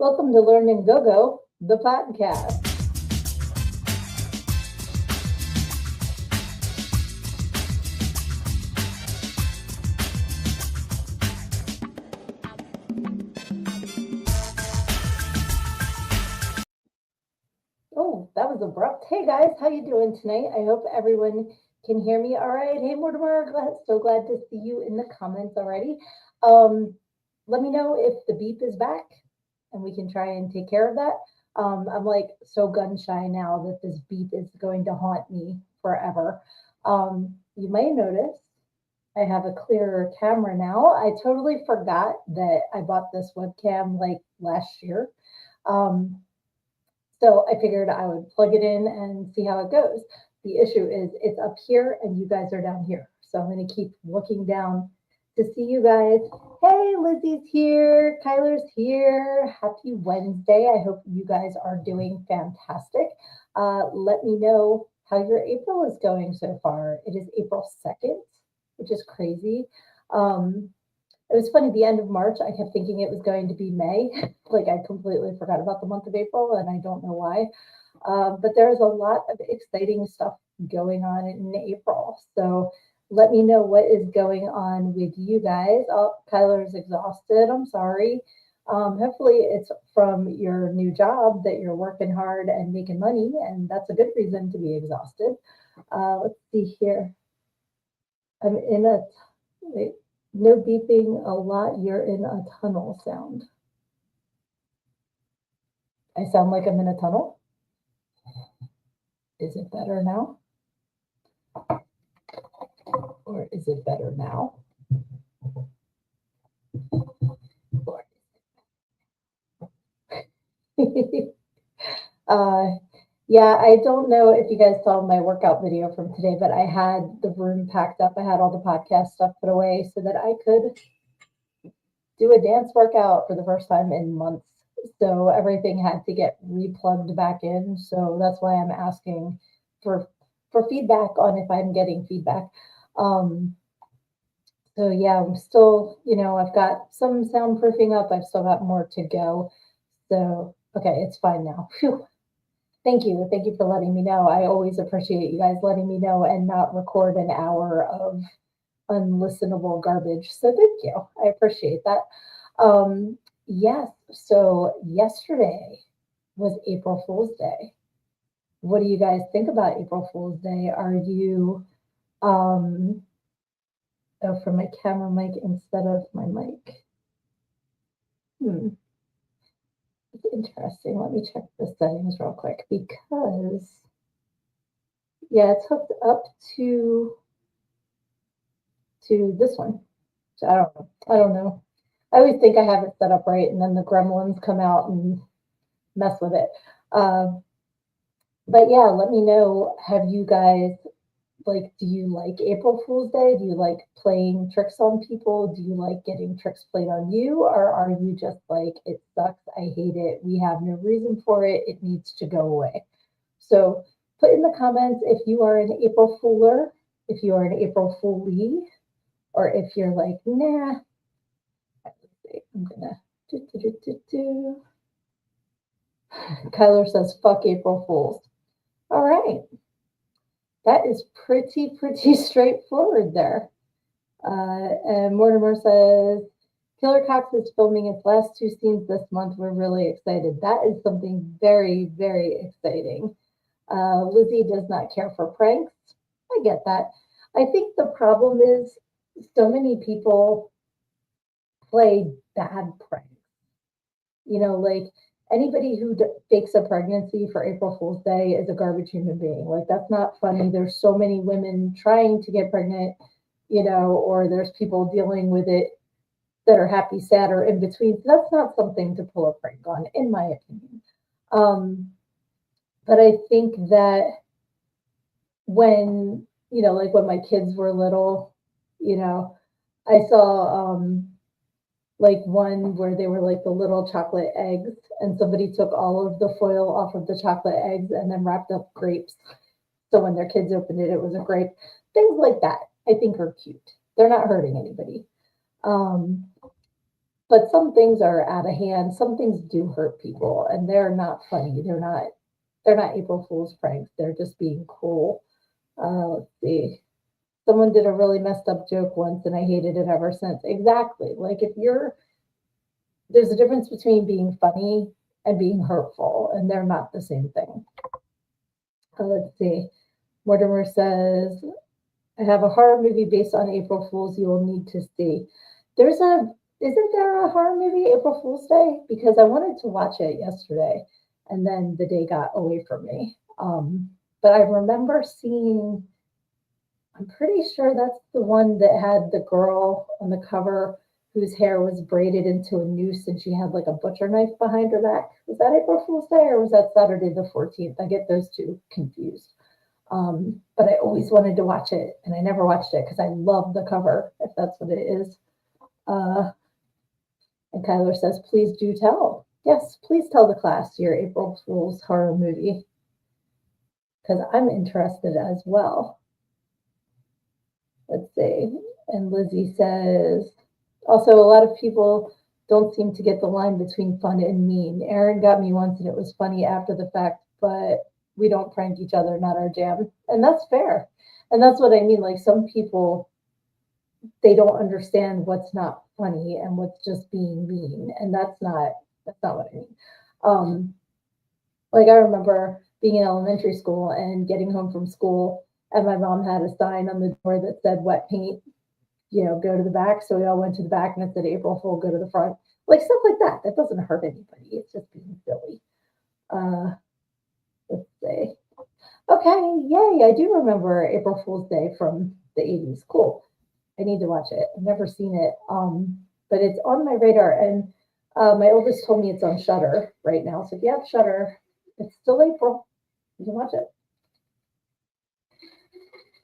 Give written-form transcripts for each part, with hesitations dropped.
Welcome to Learn and Go Go, the podcast. Oh, that was abrupt. Hey guys, how you doing tonight? I hope everyone can hear me all right. Hey Mortimer, so glad to see you in the comments already. Um, Let me know if the beep is back and we can try and take care of that. I'm like so gun shy now that this beep is going to haunt me forever. You may notice I have a clearer camera now. I totally forgot that I bought this webcam like last year. Um, so I figured I would plug it in and see how it goes. The issue is it's up here and you guys are down here. So I'm going to keep looking down to see you guys. Hey, Lizzie's here. Kyler's here. Happy Wednesday. I hope you guys are doing fantastic. Let me know how your April is going so far. It is April 2nd, which is crazy. Um, it was funny, the end of March, I kept thinking it was going to be May. Like I completely forgot about the month of April, and I don't know why. But there's a lot of exciting stuff going on in April. So let me know what is going on with you guys. Oh, Kyler's exhausted. I'm sorry. Hopefully, it's from your new job that you're working hard and making money, and that's a good reason to be exhausted. Let's see here. I'm in a wait, no beeping a lot. You're in a tunnel sound. I sound like I'm in a tunnel. Is it better now? Or is it better now? Or uh, yeah, I don't know if you guys saw my workout video from today, but I had the room packed up. I had all the podcast stuff put away so that I could do a dance workout for the first time in months. So everything had to get replugged back in. So that's why I'm asking for for feedback on if I'm getting feedback. Um, so yeah, I'm still, I've got some soundproofing up. I've still got more to go. So okay, it's fine now. Phew. Thank you. Thank you for letting me know. I always appreciate you guys letting me know and not record an hour of unlistenable garbage. So thank you. I appreciate that. Yes. So yesterday was April Fool's Day. What do you guys think about April Fool's Day? Are you um oh, from my camera mic instead of my mic? Hmm. It's interesting. Let me check the settings real quick because yeah, it's hooked up to this one. So I don't know. I don't know. I always think I have it set up right, and then the gremlins come out and mess with it. Uh, but yeah, let me know. Have you guys do you like April Fool's Day? Do you like playing tricks on people? Do you like getting tricks played on you? Or are you just like, it sucks, I hate it, we have no reason for it, it needs to go away? So put in the comments if you are an April Fooler, if you are an April Foolie, or if you're like, nah, I'm gonna do. Kyler says, fuck April Fools. All right. That is pretty straightforward there. And Mortimer says, Killer Cox is filming its last two scenes this month. We're really excited. That is something very exciting. Lizzie does not care for pranks. I get that. I think the problem is so many people play bad pranks. Like anybody who fakes a pregnancy for April Fool's Day is a garbage human being. Like that's not funny. There's so many women trying to get pregnant, or there's people dealing with it that are happy, sad, or in between. So that's not something to pull a prank on, in my opinion. But I think that when, like when my kids were little, I saw like one where they were like the little chocolate eggs, and somebody took all of the foil off of the chocolate eggs and then wrapped up grapes. So when their kids opened it, it was a grape. Things like that I think are cute. They're not hurting anybody. Um, But some things are out of hand. Some things do hurt people, and they're not funny. They're not April Fool's pranks. They're just being cruel. Let's see. Someone did a really messed up joke once, and I hated it ever since. Exactly. Like if you're there's a difference between being funny and being hurtful, and they're not the same thing. Let's see. Mortimer says, I have a horror movie based on April Fools you will need to see. There's a, isn't there a horror movie, April Fool's Day? Because I wanted to watch it yesterday and then the day got away from me. But I remember seeing, I'm pretty sure that's the one that had the girl on the cover whose hair was braided into a noose and she had like a butcher knife behind her back. Was that April Fool's Day or was that Saturday the 14th? I get those two confused. But I always wanted to watch it and I never watched it because I love the cover, if that's what it is. And Kyler says, please do tell. Yes, please tell the class your April Fool's horror movie because I'm interested as well. Let's see. And Lizzie says, also, a lot of people don't seem to get the line between fun and mean. Aaron got me once and it was funny after the fact, but we don't prank each other, not our jam. And that's fair. And that's what I mean. Like some people, they don't understand what's not funny and what's just being mean. And that's not what I mean. Like I remember being in elementary school and getting home from school and my mom had a sign on the door that said wet paint, go to the back. So we all went to the back and it said April Fool, go to the front. Like stuff like that. That doesn't hurt anybody. It's just being silly. Let's see. Okay, yay. I do remember April Fool's Day from the 80s. Cool. I need to watch it. I've never seen it. But it's on my radar. And my oldest told me it's on Shudder right now. So if you have Shudder, it's still April. You can watch it.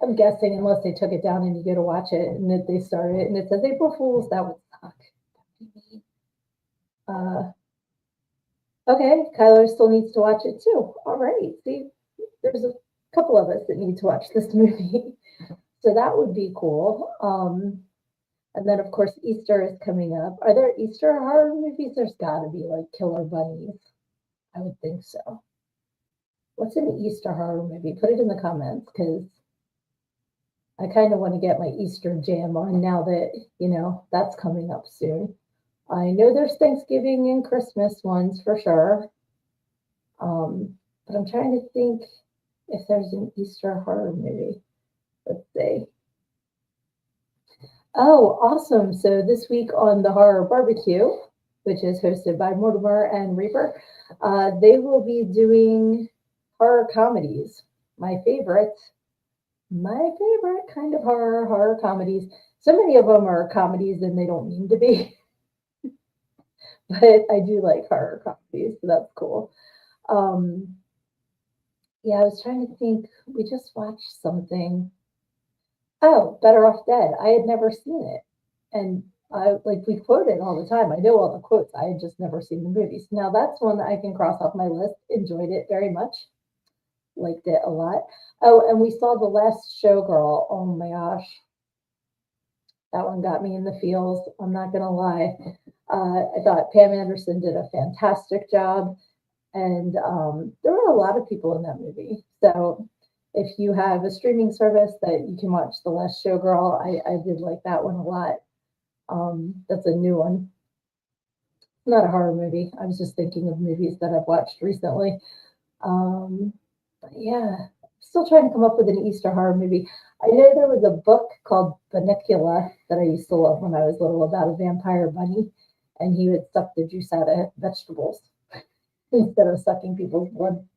I'm guessing unless they took it down and you go to watch it and that they started it and it says April Fools, that would suck. Okay, Kyler still needs to watch it too. All right, see, there's a couple of us that need to watch this movie. So that would be cool. And then of course Easter is coming up. Are there Easter horror movies? There's gotta be like Killer Bunnies. I would think so. What's an Easter horror movie? Put it in the comments because I kind of want to get my Easter jam on now that, that's coming up soon. I know there's Thanksgiving and Christmas ones for sure. But I'm trying to think if there's an Easter horror movie. Let's see. Oh, awesome. So this week on the Horror Barbecue, which is hosted by Mortimer and Reaper, they will be doing horror comedies. My favorite kind of horror comedies. So many of them are comedies and they don't mean to be. But I do like horror comedies, so that's cool. Yeah, I was trying to think. We just watched something. Oh, Better Off Dead. I had never seen it. And we quote it all the time. I know all the quotes. I had just never seen the movies. Now that's one that I can cross off my list. Enjoyed it very much. Liked it a lot. Oh, and we saw The Last Showgirl. Oh my gosh. That one got me in the feels. I'm not gonna lie. I thought Pam Anderson did a fantastic job, and there were a lot of people in that movie. So if you have a streaming service that you can watch The Last Showgirl, I did like that one a lot. That's a new one. Not a horror movie. I was just thinking of movies that I've watched recently. But yeah, still trying to come up with an Easter horror movie. I know there was a book called Bunnicula that I used to love when I was little about a vampire bunny, and he would suck the juice out of vegetables instead of sucking people's blood.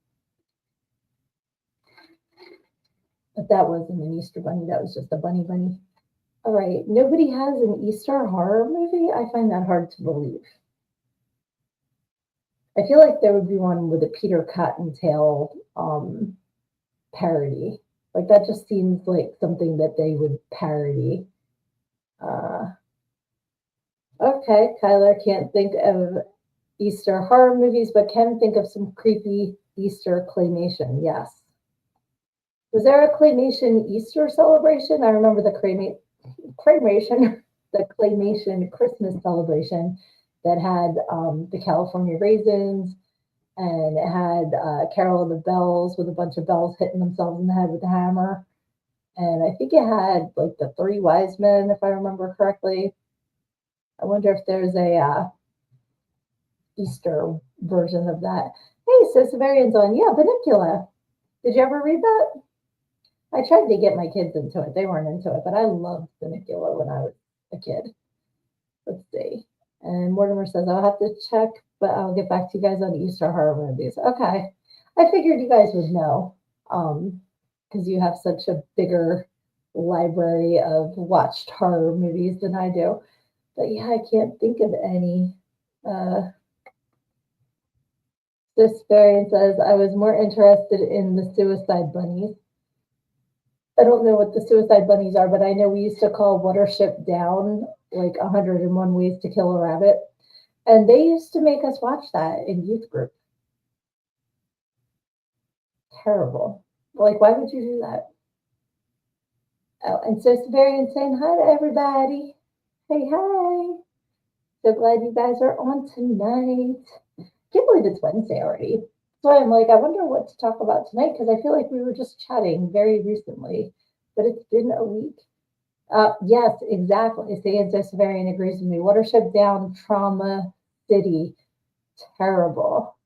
But that wasn't an Easter bunny, that was just a bunny bunny. All right, nobody has an Easter horror movie? I find that hard to believe. I feel like there would be one with a Peter Cottontail parody. Like that just seems like something that they would parody. Okay, Kyler can't think of Easter horror movies, but can think of some creepy Easter claymation. Yes. Was there a claymation Easter celebration? I remember the claymation, the claymation Christmas celebration, that had the California raisins, and it had Carol of the Bells with a bunch of bells hitting themselves in the head with a hammer. And I think it had like the three wise men, if I remember correctly. I wonder if there's a Easter version of that. Hey, so Severian's on. Yeah, Bunnicula. Did you ever read that? I tried to get my kids into it. They weren't into it, but I loved Bunnicula when I was a kid. Let's see. And Mortimer says, I'll have to check, but I'll get back to you guys on Easter horror movies. Okay. I figured you guys would know because you have such a bigger library of watched horror movies than I do. But yeah, I can't think of any. Uh, this variant says, I was more interested in the suicide bunnies. I don't know what the suicide bunnies are, but I know we used to call Watership Down like 101 Ways to Kill a Rabbit. And they used to make us watch that in youth group. Terrible. Like, why would you do that? Oh, and so Severian saying hi to everybody. Hey, hi. So glad you guys are on tonight. Can't believe it's Wednesday already. So I'm like, I wonder what to talk about tonight because I feel like we were just chatting very recently, but it's been a week. Yes, exactly. Say so Severian agrees with me. Watership Down, Trauma City, terrible.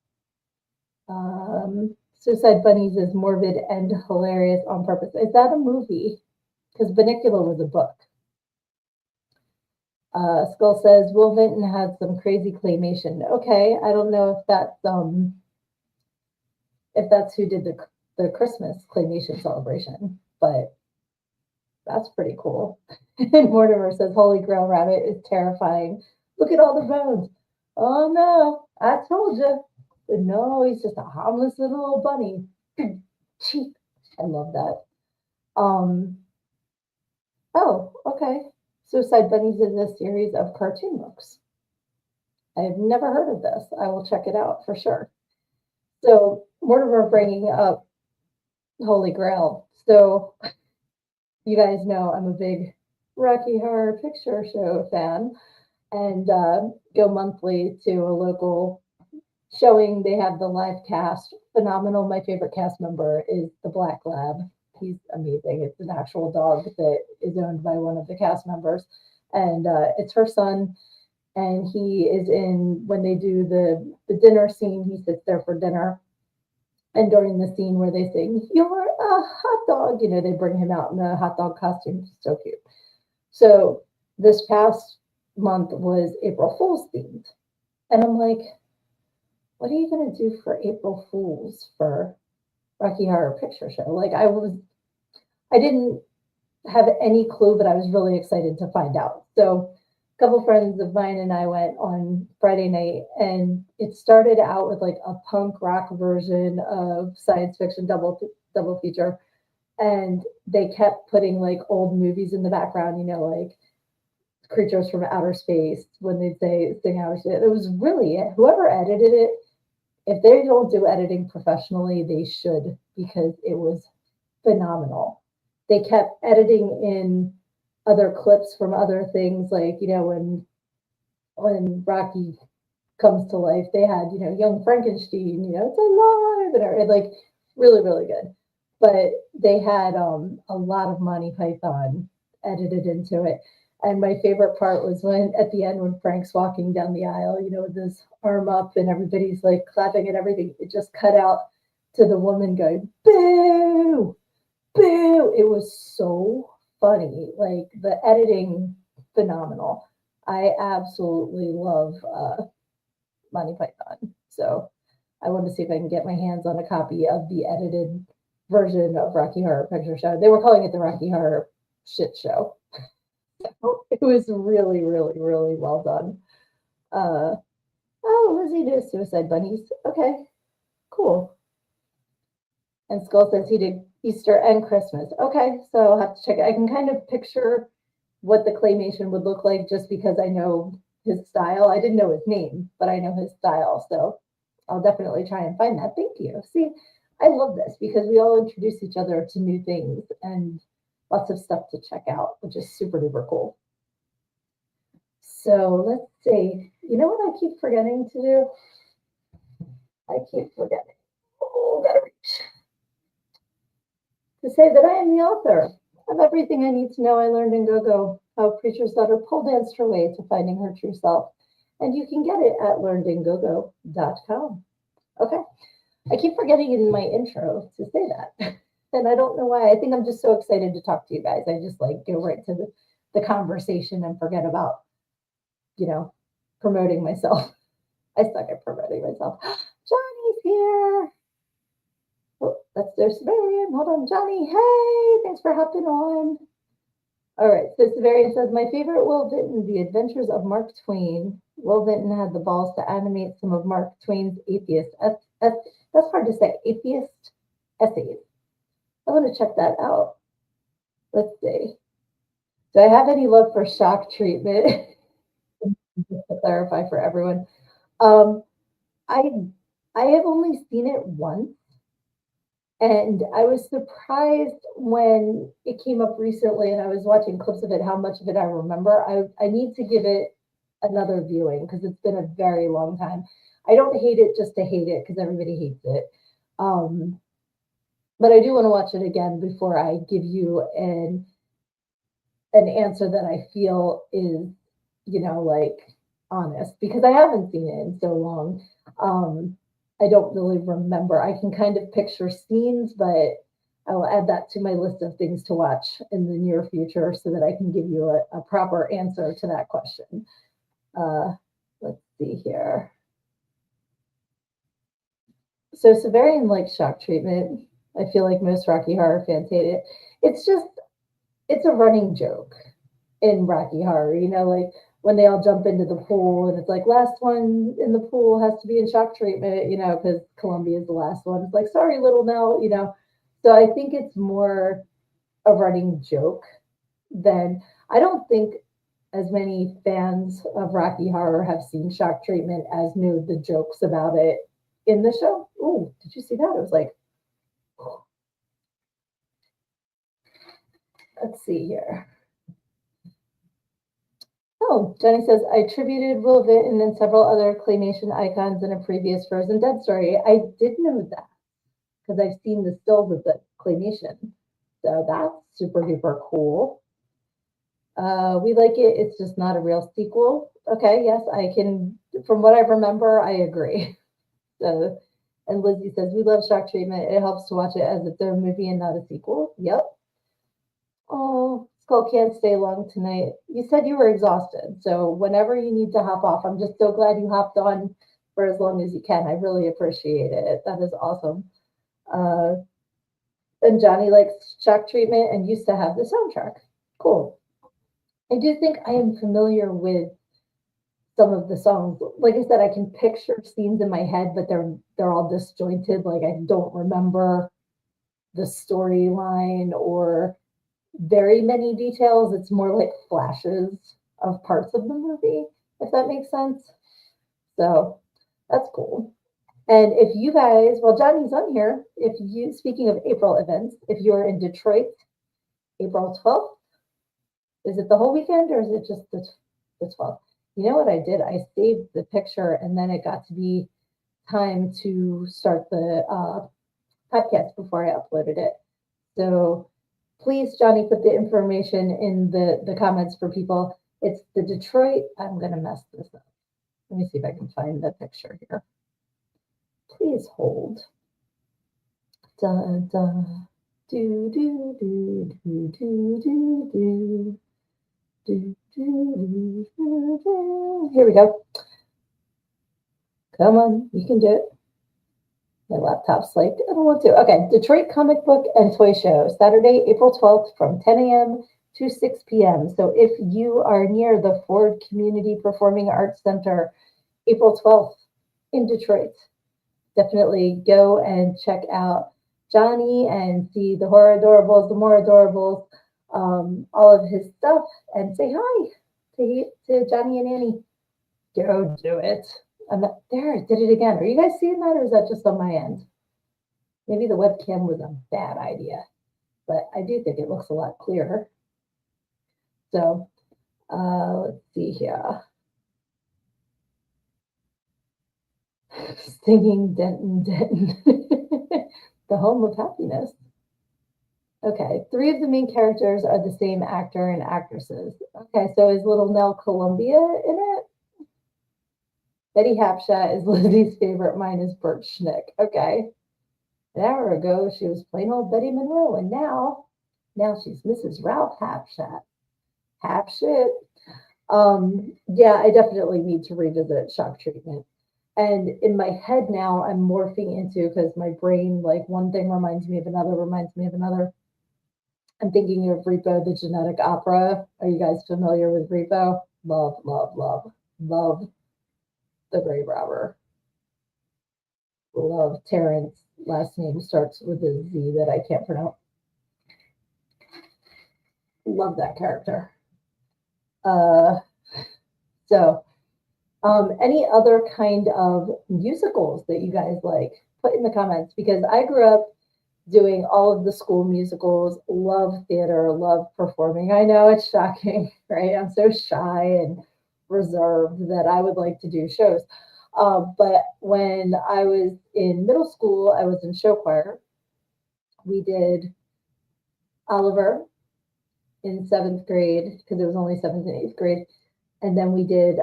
Suicide Bunnies is morbid and hilarious on purpose. Is that a movie? Because Bunnicula was a book. Skull says Will Vinton had some crazy claymation. Okay, I don't know if that's who did the Christmas claymation celebration, but that's pretty cool. And Mortimer says Holy Grail Rabbit is terrifying. Look at all the bones. Oh no, I told you. But no, he's just a harmless little old bunny. Cheap. I love that. Oh, okay. Suicide Bunnies is a series of cartoon books. I have never heard of this. I will check it out for sure. So, Mortimer bringing up Holy Grail. So, you guys know I'm a big Rocky Horror Picture Show fan and go monthly to a local showing. They have the live cast. Phenomenal. My favorite cast member is the Black Lab. He's amazing. It's an actual dog that is owned by one of the cast members, and it's her son. And he is in when they do the dinner scene. He sits there for dinner, and during the scene where they sing "You're a hot dog," they bring him out in a hot dog costume. It's so cute. So this past month was April Fool's themed, and I'm like, what are you going to do for April Fools for Rocky Horror Picture Show? Like I didn't have any clue, but I was really excited to find out. So a couple friends of mine and I went on Friday night, and it started out with like a punk rock version of science fiction double feature, and they kept putting like old movies in the background, like Creatures from Outer Space when they'd say sing outer space. It was really whoever edited it. If they don't do editing professionally, they should because it was phenomenal. They kept editing in other clips from other things, like when Rocky comes to life, they had young Frankenstein, it's alive, and like really really good. But they had a lot of Monty Python edited into it. And my favorite part was when at the end when Frank's walking down the aisle, with his arm up and everybody's like clapping and everything. It just cut out to the woman going, boo, boo. It was so funny. Like the editing, phenomenal. I absolutely love Monty Python. So I want to see if I can get my hands on a copy of the edited version of Rocky Horror Picture Show. They were calling it the Rocky Horror Shit Show. It was really, really, really well done. Oh, Lizzie does Suicide Bunnies. Okay, cool. And Skull says he did Easter and Christmas. Okay, so I'll have to check it. I can kind of picture what the claymation would look like just because I know his style. I didn't know his name, but I know his style. So I'll definitely try and find that. Thank you. See, I love this because we all introduce each other to new things and lots of stuff to check out, which is super duper cool. So let's see. You know what I keep forgetting to do? I keep forgetting. Oh, gotta reach. To say that I am the author of everything I need to know I learned in Go-Go, how a preacher's daughter pole danced her way to finding her true self. And you can get it at learnedingogo.com. Okay. I keep forgetting in my intro to say that. And I don't know why. I think I'm just so excited to talk to you guys. I just like go right to the conversation and forget about, you know, promoting myself. I suck at promoting myself. Johnny's here. Oh, that's their Severian. Hold on, Johnny. Hey, thanks for hopping on. All right, so Severian says, my favorite Will Vinton, The Adventures of Mark Twain. Will Vinton had the balls to animate some of Mark Twain's that's hard to say, atheist essays. I want to check that out. Let's see. Do I have any love for shock treatment? Just to clarify for everyone. Um, I I have only seen it once. And I was surprised when it came up recently and I was watching clips of it, how much of it I remember. I need to give it another viewing because it's been a very long time. I don't hate it just to hate it because everybody hates it. Um, but I do want to watch it again before I give you an answer that I feel is, like honest because I haven't seen it in so long. I don't really remember. I can kind of picture scenes, but I will add that to my list of things to watch in the near future so that I can give you a proper answer to that question. Uh, let's see here. So Severian likes shock treatment. I feel like most Rocky Horror fans hate it. It's just, it's a running joke in Rocky Horror, like when they all jump into the pool and it's like last one in the pool has to be in shock treatment, because Columbia is the last one. It's like, sorry, little Nell. So I think it's more a running joke than I don't think as many fans of Rocky Horror have seen shock treatment as know the jokes about it in the show. Oh, did you see that? It was like, let's see here. Oh, Jenny says, I attributed Will Vinton and several other claymation icons in a previous Frozen Dead story. I did know that because I've seen the stills of the claymation. So that's super duper cool. We like it. It's just not a real sequel. Okay, yes, I can, from what I remember, I agree. So, and Lizzie says, we love shock treatment. It helps to watch it as its own movie and not a sequel. Yep. Oh, Skull can't stay long tonight. You said you were exhausted, so whenever you need to hop off, I'm just so glad you hopped on for as long as you can. I really appreciate it. That is awesome. Uh, and Johnny likes shock treatment and used to have the soundtrack. Cool. I do think I am familiar with some of the songs. Like I said, I can picture scenes in my head, but they're all disjointed. Like I don't remember the storyline or very many details. It's more like flashes of parts of the movie, if that makes sense. So that's cool. And if you guys, well, Johnny's on here. If you, speaking of April events, if you're in Detroit, April 12th, is it the whole weekend or is it just the 12th? You know what I did? I saved the picture and then it got to be time to start the podcast before I uploaded it. So please, Johnny, put the information in the comments for people. It's the Detroit. I'm going to mess this up. Let me see if I can find the picture here. Please hold. Dun, dun. Do, do, do, do, do, do, do. Do, do, do, do. Here we go. Come on, you can do it. My laptop's like, I don't want to. Okay, Detroit Comic Book and Toy Show, Saturday, April 12th from 10 a.m. to 6 p.m. So if you are near the Ford Community Performing Arts Center, April 12th in Detroit, definitely go and check out Johnny and see the Horror Adorables, the More Adorables, all of his stuff, and say hi to Johnny and Annie. Go do it. I'm not there. I did it again. Are you guys seeing that, or is that just on my end? Maybe the webcam was a bad idea, but I do think it looks a lot clearer. So let's see here. Singing Denton Denton. The home of happiness. Okay, three of the main characters are the same actor and actresses. Okay, so is Little Nell Columbia in it? Betty Hapshat is Lizzie's favorite. Mine is Bert Schnick. Okay. An hour ago, she was plain old Betty Monroe, and now she's Mrs. Ralph Hapshat. Half shit. Yeah, I definitely need to revisit shock treatment. And in my head now, I'm morphing into because my brain, like one thing reminds me of another, reminds me of another. I'm thinking of Repo the Genetic Opera. Are you guys familiar with Repo? Love, love, love, love the grave robber. Love Terrence. Last name starts with a Z that I can't pronounce. Love that character. Uh, so, any other kind of musicals that you guys like? Put in the comments because I grew up doing all of the school musicals, love theater, love performing. I know it's shocking, right? I'm so shy and reserved that I would like to do shows. But when I was in middle school, I was in show choir. We did Oliver in seventh grade because it was only seventh and eighth grade. And then we did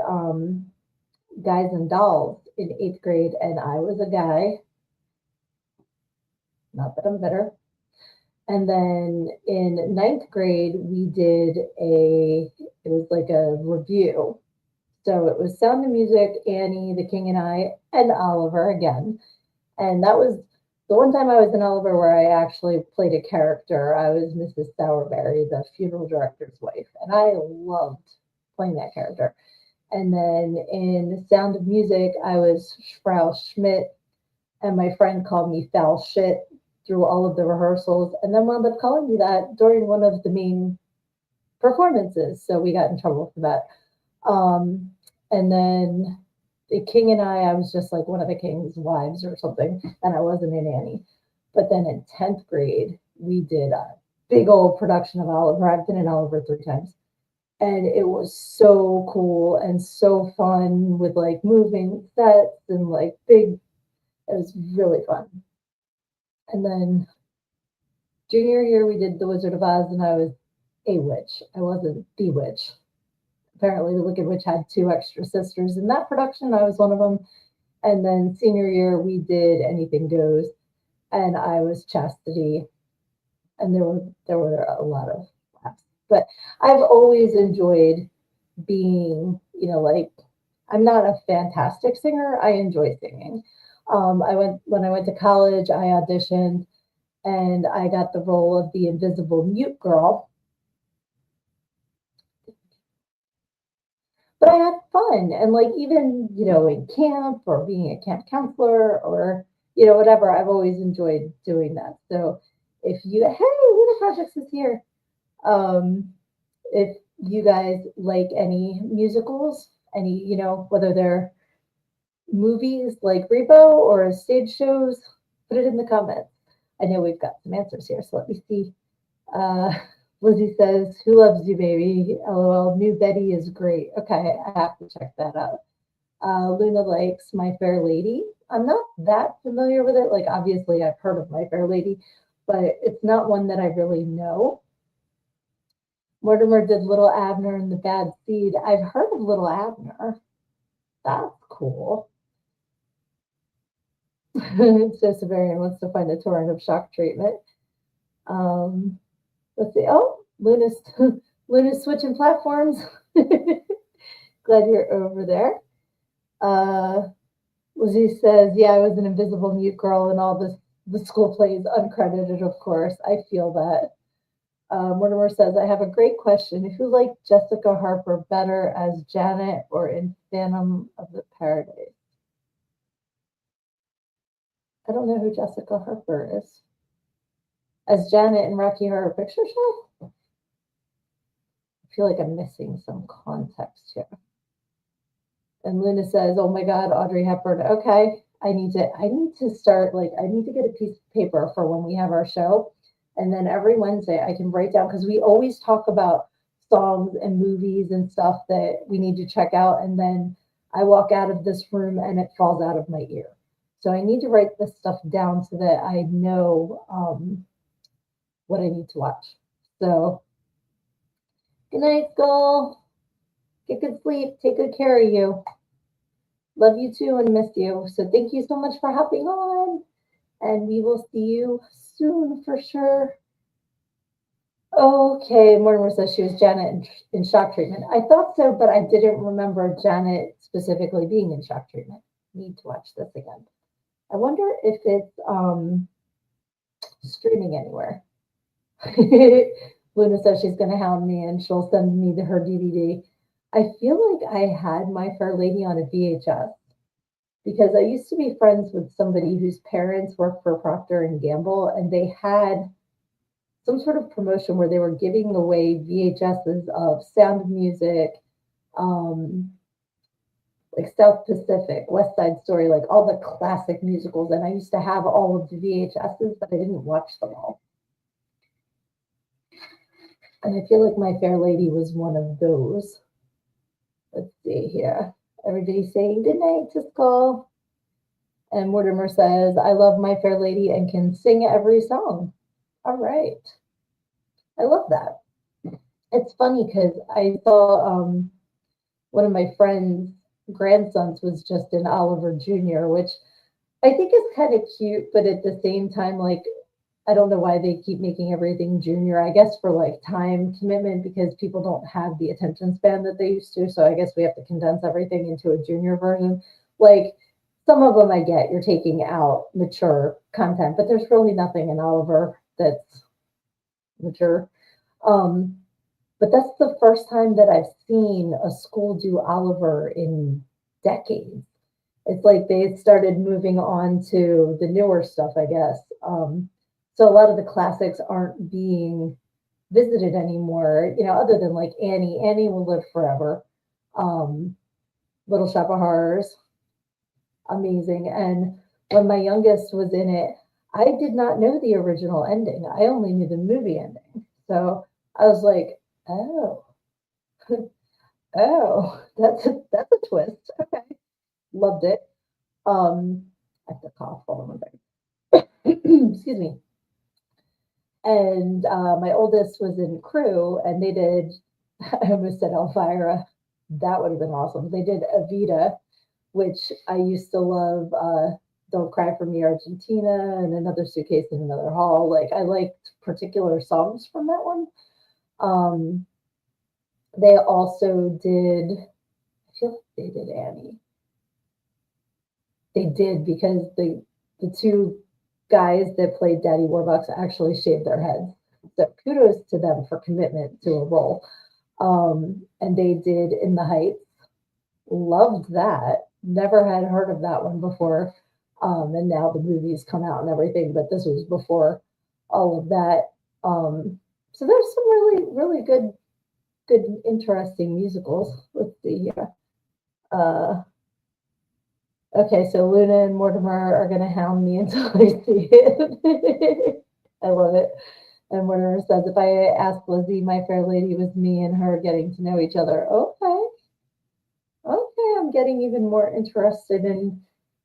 Guys and Dolls in eighth grade, and I was a guy. Not that I'm better. And then in ninth grade, we did it was like a review. So it was Sound of Music, Annie, The King and I, and Oliver again. And that was the one time I was in Oliver where I actually played a character. I was Mrs. Sowerberry, the funeral director's wife. And I loved playing that character. And then in Sound of Music, I was Frau Schmidt, and my friend called me foul shit through all of the rehearsals, and then wound up calling me that during one of the main performances. So we got in trouble for that. And then the King and I was just like one of the king's wives or something, and I wasn't in Annie. But then in 10th grade, we did a big old production of Oliver. I've been in Oliver three times. And it was so cool and so fun with like moving sets and like big, it was really fun. And then junior year, we did The Wizard of Oz, and I was a witch. I wasn't the witch. Apparently, the Wicked Witch had two extra sisters in that production. I was one of them. And then senior year, we did Anything Goes, and I was Chastity. And there were a lot of laughs. But I've always enjoyed being, like I'm not a fantastic singer. I enjoy singing. I went when I went to college. I auditioned and I got the role of the invisible mute girl. But I had fun and like even in camp or being a camp counselor or whatever. I've always enjoyed doing that. So if you hey, Luna Projects is here. Um, if you guys like any musicals, any whether they're movies like Repo or stage shows, put it in the comments. I know we've got some answers here, so let me see. Uh, Lizzie says, "Who loves you, baby?" LOL. New Betty is great. Okay, I have to check that out. Luna likes My Fair Lady. I'm not that familiar with it. Like, obviously, I've heard of My Fair Lady, but it's not one that I really know. Mortimer did Little Abner and the Bad Seed. I've heard of Little Abner. That's cool. So Severian wants to find a torrent of shock treatment. Um, let's see. Oh, Luna's switching platforms. Glad you're over there. Lizzie says, "Yeah, I was an invisible mute girl in all the school plays, uncredited, of course. I feel that." Mortimer says, "I have a great question. Who liked Jessica Harper better as Janet or in Phantom of the Paradise?" I don't know who Jessica Harper is. As Janet in Rocky Horror Picture Show? I feel like I'm missing some context here. And Luna says, "Oh my God, Audrey Hepburn." Okay, I need to start like I need to get a piece of paper for when we have our show, and then every Wednesday I can write down because we always talk about songs and movies and stuff that we need to check out, and then I walk out of this room and it falls out of my ear. So I need to write this stuff down so that I know what I need to watch. So good night, Skull. Get good sleep. Take good care of you. Love you too and miss you. So thank you so much for hopping on. And we will see you soon for sure. Okay, Mortimer says she was Janet in shock treatment. I thought so, but I didn't remember Janet specifically being in shock treatment. Need to watch this again. I wonder if it's streaming anywhere. Luna says she's going to hound me and she'll send me her DVD. I feel like I had My Fair Lady on a VHS because I used to be friends with somebody whose parents worked for Procter and Gamble, and they had some sort of promotion where they were giving away VHSs of Sound of Music, um, like South Pacific, West Side Story, like all the classic musicals. And I used to have all of the VHSs, but I didn't watch them all. And I feel like My Fair Lady was one of those. Let's see here. Everybody's saying good night to Skull. And Mortimer says, I love My Fair Lady and can sing every song. All right. I love that. It's funny because I saw one of my friend's grandsons was just in Oliver Jr., which I think is kind of cute, but at the same time, like, I don't know why they keep making everything junior. I guess for like time commitment because people don't have the attention span that they used to. So I guess we have to condense everything into a junior version. Like some of them I get, you're taking out mature content, but there's really nothing in Oliver that's mature. Um, but that's the first time that I've seen a school do Oliver in decades. It's like they started moving on to the newer stuff, I guess. So a lot of the classics aren't being visited anymore, other than like Annie. Annie will live forever. Um, Little Shop of Horrors, amazing. And when my youngest was in it, I did not know the original ending. I only knew the movie ending. So I was like, oh, oh, that's a twist. Okay. Loved it. I have to cough. Hold on one second. Excuse me. And my oldest was in crew, and they did. I almost said Elvira. That would have been awesome. They did Evita, which I used to love. Don't Cry for Me, Argentina, and Another Suitcase in Another Hall. Like I liked particular songs from that one. Um, they also did. I feel like they did Annie. They did because the two guys that played Daddy Warbucks actually shaved their heads. So kudos to them for commitment to a role. And they did In the Heights. Loved that. Never had heard of that one before. And now the movies come out and everything, but this was before all of that. So there's some really, really good, interesting musicals. Let's see here. Okay, so Luna and Mortimer are gonna hound me until I see it. I love it. And Mortimer says, if I ask Lizzie, My Fair Lady was me and her getting to know each other. Okay. Okay, I'm getting even more interested in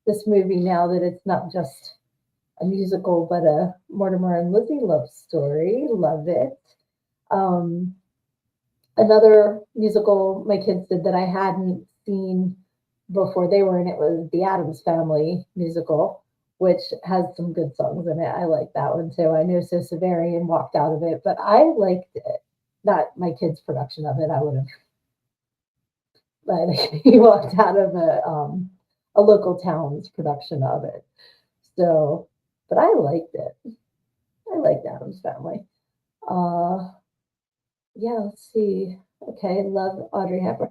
this movie now that it's not just a musical, but a Mortimer and Lizzie love story. Love it. Um, Another musical my kids did that I hadn't seen before they were in it was the Addams Family musical, which has some good songs in it. I like that one too. I know So Severian walked out of it, but I liked it. Not my kids' production of it. I would have, but he walked out of a local town's production of it. So, but I liked it. I liked Addams Family. Uh, yeah, let's see. Okay, love Audrey Hepburn.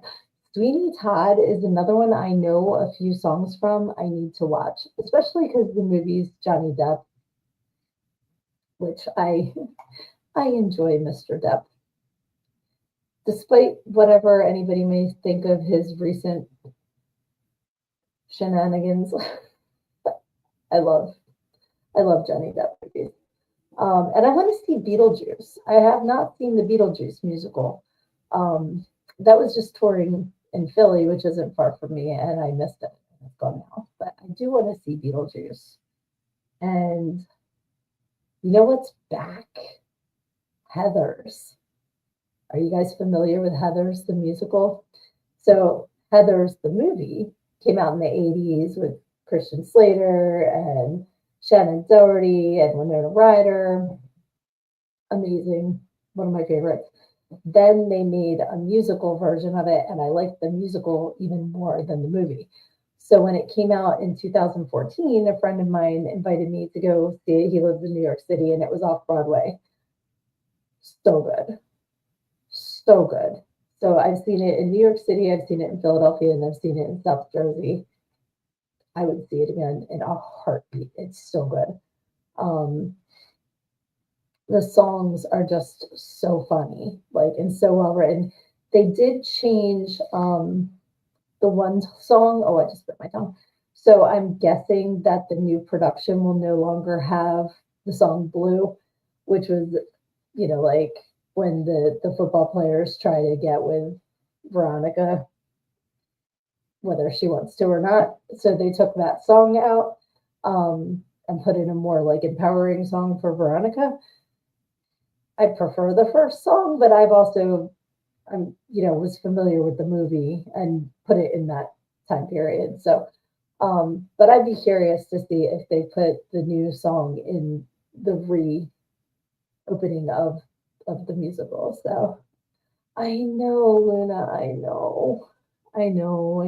Sweeney Todd is another one I know a few songs from. I need to watch, especially because the movie's Johnny Depp, which I enjoy Mr. Depp. Despite whatever anybody may think of his recent shenanigans, I love I love Johnny Depp movies. And I want to see Beetlejuice. I have not seen the Beetlejuice musical. Um, that was just touring in Philly, which isn't far from me, and I missed it. It's gone now, but I do want to see Beetlejuice. And you know what's back? Heathers. Are you guys familiar with Heathers, the musical? So, Heathers, the movie, came out in the 80s with Christian Slater and Shannon Doherty and Winona Ryder. Amazing. One of my favorites. Then they made a musical version of it, and I liked the musical even more than the movie. So when it came out in 2014, a friend of mine invited me to go see it. He lives in New York City, and it was off Broadway. So good. So good. So I've seen it in New York City, I've seen it in Philadelphia, and I've seen it in South Jersey. I would see it again in a heartbeat. It's so good. Um, the songs are just so funny, like, and so well written. They did change the one song. Oh, I just bit my tongue. So I'm guessing that the new production will no longer have the song Blue, which was, like when the football players try to get with Veronica, whether she wants to or not. So they took that song out and put in a more like empowering song for Veronica. I prefer the first song, but was familiar with the movie and put it in that time period. So, but I'd be curious to see if they put the new song in the reopening of the musical. So I know, Luna, I know. I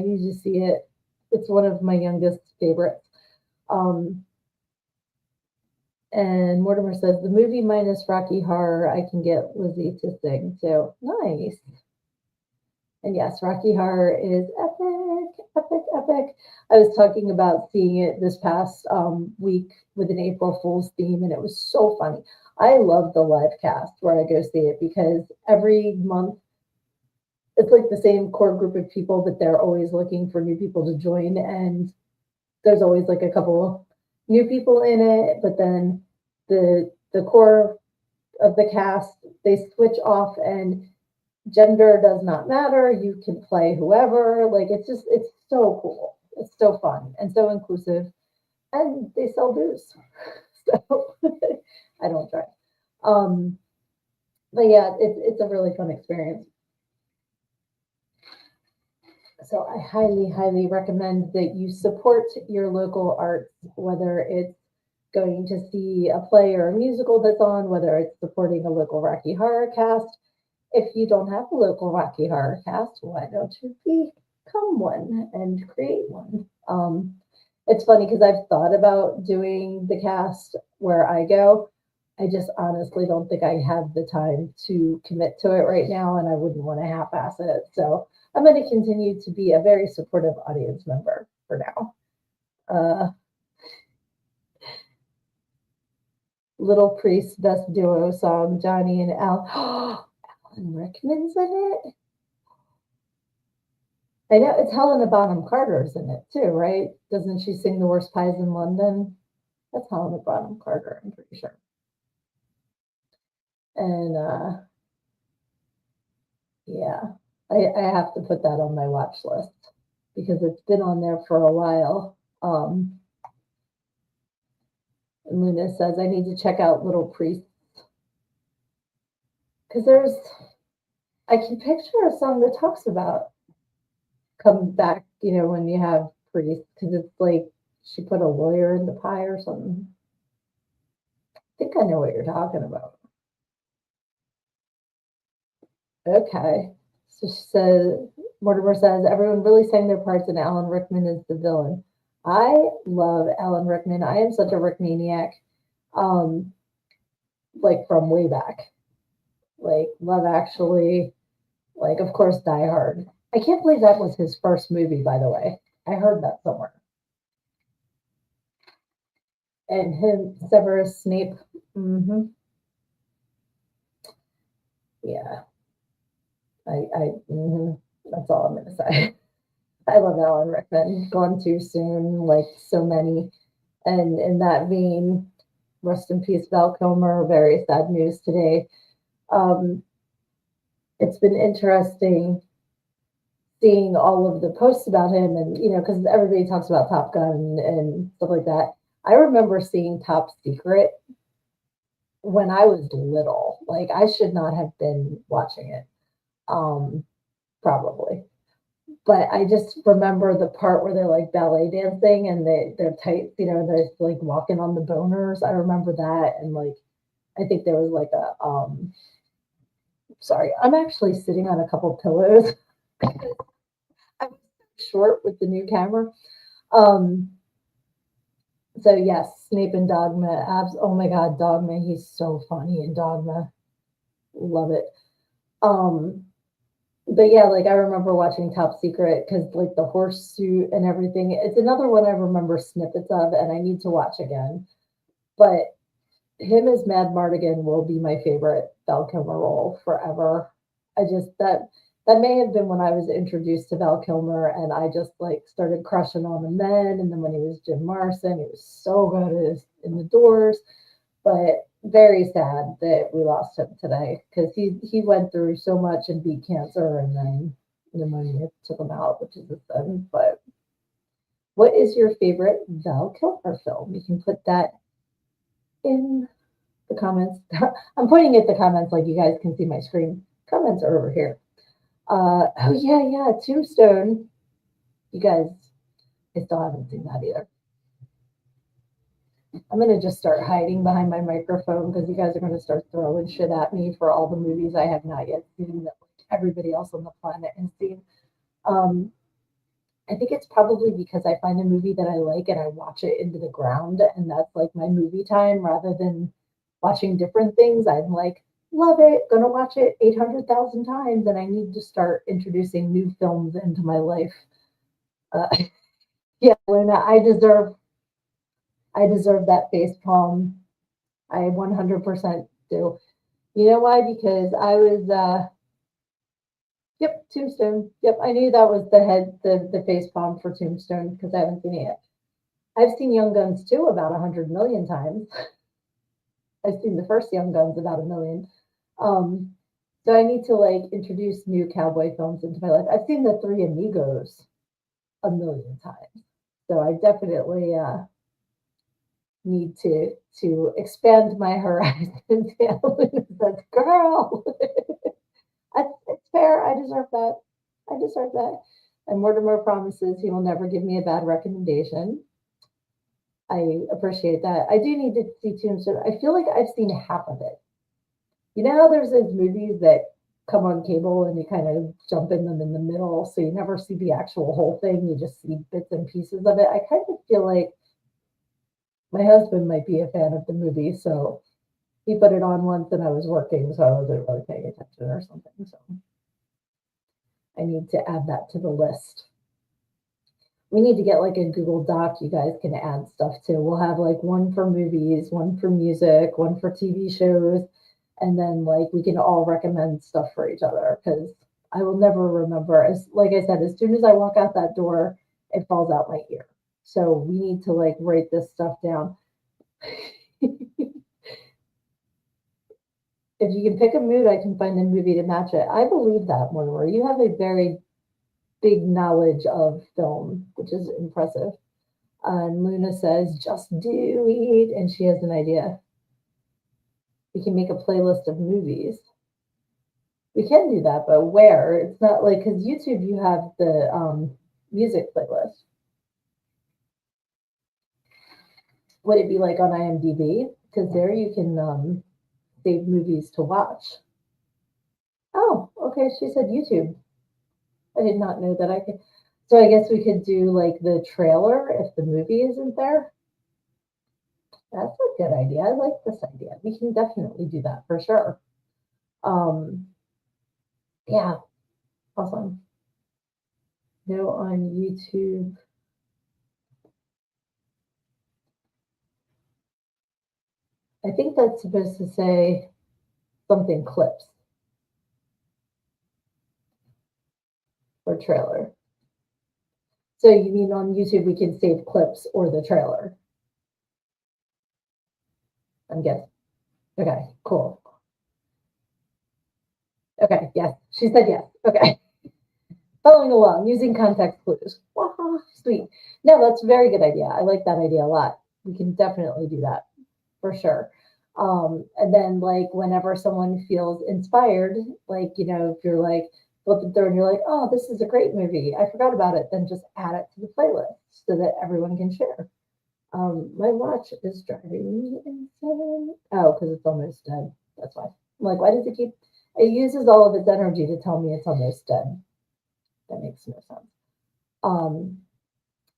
need to see it. It's one of my youngest favorites. Um, and Mortimer says the movie minus Rocky Horror, I can get Lizzie to sing too. Nice. And yes, Rocky Horror is epic, epic, epic. I was talking about seeing it this past week with an April Fool's theme, and it was so funny. I love the live cast where I go see it because every month it's like the same core group of people, but they're always looking for new people to join. And there's always like a couple new people in it, but then the core of the cast, they switch off and gender does not matter. You can play whoever. Like it's so cool. It's so fun and so inclusive. And they sell booze. So I don't drive. Um, but yeah, it's a really fun experience. So I highly, highly recommend that you support your local arts, whether it's going to see a play or a musical that's on, whether it's supporting a local Rocky Horror cast. If you don't have a local Rocky Horror cast, why don't you become one and create one? It's funny because I've thought about doing the cast where I go. I just honestly don't think I have the time to commit to it right now, and I wouldn't want to half-ass it. So I'm going to continue to be a very supportive audience member for now. Little Priest best duo song, Johnny and Al. Alan Rickman's in it. I know it's Helena Bonham Carter's in it too, right? Doesn't she sing The Worst Pies in London? That's Helena Bonham Carter, I'm pretty sure. And yeah, I have to put that on my watch list because it's been on there for a while. And Luna says I need to check out Little Priest because I can picture a song that talks about come back, when you have Priest, because it's like she put a lawyer in the pie or something. I think I know what you're talking about. Okay. So she says, Mortimer says, everyone really sang their parts and Alan Rickman is the villain. I love Alan Rickman. I am such a Rick maniac. Like from way back. Like Love Actually, like of course Die Hard. I can't believe that was his first movie, by the way. I heard that somewhere. And him, Severus Snape. Mm-hmm. Yeah. That's all I'm gonna say. I love Alan Rickman. Gone too soon, like so many. And in that vein, rest in peace, Val Kilmer. Very sad news today. Um, it's been interesting seeing all of the posts about him and, because everybody talks about Top Gun and stuff like that. I remember seeing Top Secret when I was little. Like I should not have been watching it. Um, Probably. But I just remember the part where they're like ballet dancing and they're tight, they're like walking on the boners. I remember that and like I think there was like a sorry, I'm actually sitting on a couple pillows. I'm short with the new camera. Um so yes, Snape and Dogma, oh my god, Dogma, he's so funny in Dogma. Love it. Um but yeah, like I remember watching Top Secret because like the horse suit and everything. It's another one I remember snippets of, and I need to watch again. But him as Mad Mardigan will be my favorite Val Kilmer role forever. I just that may have been when I was introduced to Val Kilmer, and I just like started crushing on him then. And then when he was Jim Morrison, he was so good in the Doors. But very sad that we lost him today because he went through so much and beat cancer and then pneumonia took him out, which is a sin. But what is your favorite Val Kilmer film? You can put that in the comments. I'm pointing at the comments like you guys can see my screen. Comments are over here. Oh yeah, Tombstone. You guys, I still haven't seen that either. I'm gonna just start hiding behind my microphone because you guys are gonna start throwing shit at me for all the movies I have not yet seen that like, everybody else on the planet has seen. Um, I think it's probably because I find a movie that I like and I watch it into the ground, and that's like my movie time rather than watching different things. I'm like, love it, gonna watch it 800,000 times, and I need to start introducing new films into my life. Uh, yeah, Luna, I deserve that face palm. I 100% do. You know why? Because I was, yep, Tombstone. Yep, I knew that was the face palm for Tombstone because I haven't seen it yet. I've seen Young Guns too about 100 million times. I've seen the first Young Guns about a million. Um, so I need to like introduce new cowboy films into my life. I've seen the Three Amigos a million times. So I definitely need to expand my horizons. Yeah, says, girl, it's fair. I deserve that. I deserve that. And Mortimer promises he will never give me a bad recommendation. I appreciate that. I do need to see Tombstone. I feel like I've seen half of it. You know how there's those movies that come on cable and you kind of jump in them in the middle, so you never see the actual whole thing. You just see bits and pieces of it. I kind of feel like my husband might be a fan of the movie, so he put it on once and I was working, so I wasn't really paying attention or something. So I need to add that to the list. We need to get like a Google Doc you guys can add stuff to. We'll have like one for movies, one for music, one for TV shows, and then like we can all recommend stuff for each other because I will never remember. As like I said, as soon as I walk out that door, it falls out my ear. So we need to like write this stuff down. If you can pick a mood, I can find a movie to match it. I believe that, Mortimer. You have a very big knowledge of film, which is impressive. And Luna says, just do it. And she has an idea. We can make a playlist of movies. We can do that, but where? It's not like, because YouTube, you have the music playlist. Would it be like on IMDb? Because there you can save movies to watch. Oh, okay. She said YouTube. I did not know that I could. So I guess we could do like the trailer if the movie isn't there. That's a good idea. I like this idea. We can definitely do that for sure. Um, yeah, awesome. No on YouTube. I think that's supposed to say something clips or trailer. So you mean on YouTube we can save clips or the trailer? I'm guessing. Okay, cool. Okay, yes. She said yes. Okay. Following along, using context clues. Wow, sweet. No, that's a very good idea. I like that idea a lot. We can definitely do that for sure. And then like whenever someone feels inspired, like, if you're like flipping through and you're like, oh, this is a great movie. I forgot about it. Then just add it to the playlist so that everyone can share. My watch is driving me insane. Oh, because it's almost dead. That's why. I'm like, why does it keep? It uses all of its energy to tell me it's almost dead. That makes no sense. Um,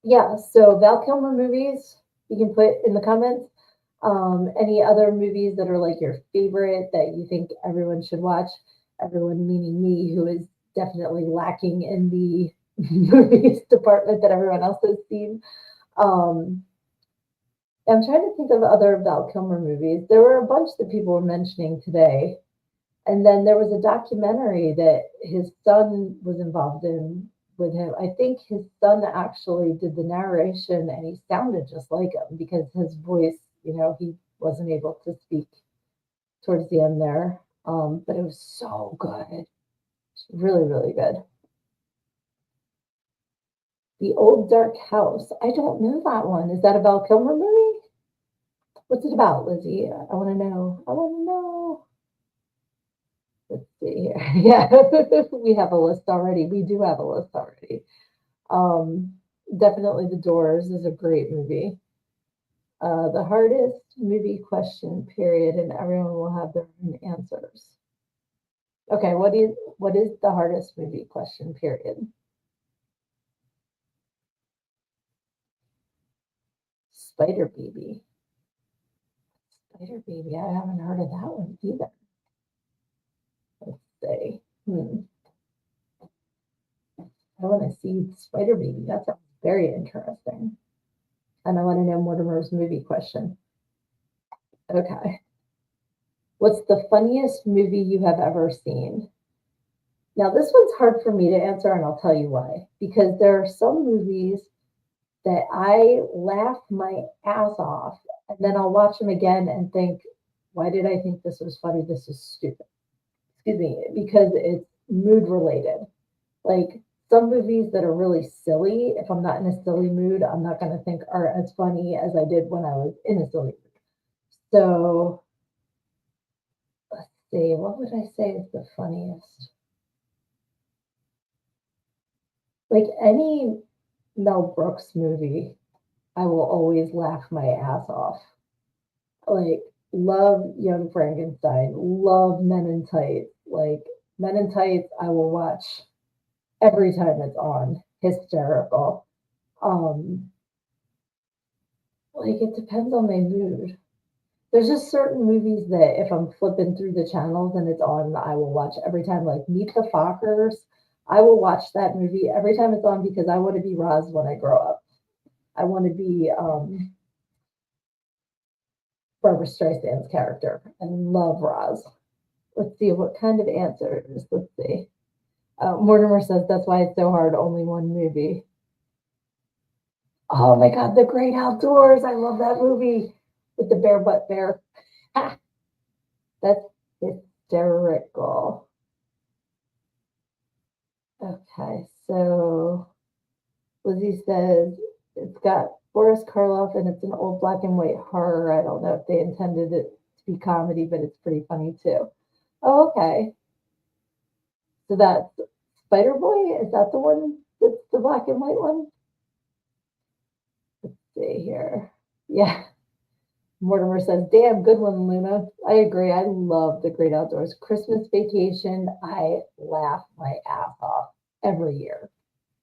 yeah. So Val Kilmer movies, you can put in the comments. Any other movies that are like your favorite that you think everyone should watch? Everyone meaning me, who is definitely lacking in the movies department that everyone else has seen. Um, I'm trying to think of other Val Kilmer movies. There were a bunch that people were mentioning today. And then there was a documentary that his son was involved in with him. I think his son actually did the narration and he sounded just like him because his voice, he wasn't able to speak towards the end there. But it was so good. Really, really good. The Old Dark House. I don't know that one. Is that a Val Kilmer movie? What's it about, Lizzie? I want to know. I want to know. Let's see here. Yeah, we have a list already. We do have a list already. Um, Definitely The Doors is a great movie. The hardest movie question, period, and everyone will have their own answers. Okay, what is the hardest movie question, period? Spider Baby. Spider Baby. I haven't heard of that one either. Let's see. I want to see Spider Baby. That sounds very interesting. And I want to know Mortimer's movie question. Okay. What's the funniest movie you have ever seen? Now, this one's hard for me to answer, and I'll tell you why. Because there are some movies that I laugh my ass off, and then I'll watch them again and think, why did I think this was funny? This is stupid. Excuse me, because it's mood related. Like some movies that are really silly, if I'm not in a silly mood, I'm not going to think are as funny as I did when I was in a silly mood. So let's see, what would I say is the funniest? Like any Mel Brooks movie, I will always laugh my ass off. Like, love Young Frankenstein, love Men in Tights. Like, Men in Tights, I will watch every time it's on. Hysterical. Um, like, it depends on my mood. There's just certain movies that if I'm flipping through the channels and it's on, I will watch every time. Like Meet the Fockers, I will watch that movie every time it's on because I want to be Roz when I grow up. I want to be Barbara Streisand's character. I love Roz. Let's see what kind of answers. Let's see. Mortimer says that's why it's so hard. Only one movie. Oh my God, The Great Outdoors. I love that movie with the bear butt bear. That's hysterical. Okay, so Lizzie says it's got Boris Karloff and it's an old black and white horror. I don't know if they intended it to be comedy, but it's pretty funny too. Oh, okay. So that's Spider Boy. Is that the one that's the black and white one? Let's see here. Yeah. Mortimer says, damn, good one, Luna. I agree. I love The Great Outdoors. Christmas Vacation, I laugh my ass off every year.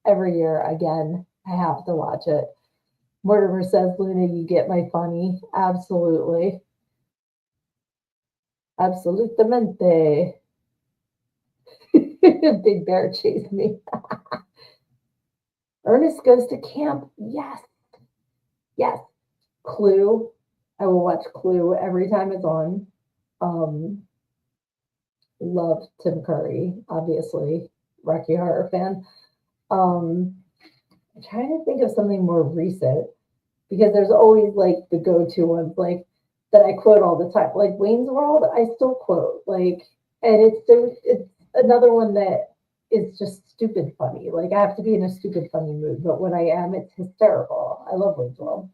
Every year, again, I have to watch it. Mortimer says, Luna, you get my funny. Absolutely. Absolutamente. Big bear chased me. Ernest goes to camp. Yes. Yes. Clue. I will watch Clue every time it's on. Um, love Tim Curry, obviously. Rocky Horror fan. Um, I'm trying to think of something more recent because there's always like the go-to ones like that I quote all the time. Like Wayne's World, I still quote. Like, and it's another one that is just stupid funny. Like I have to be in a stupid funny mood, but when I am, it's hysterical. I love Rachel.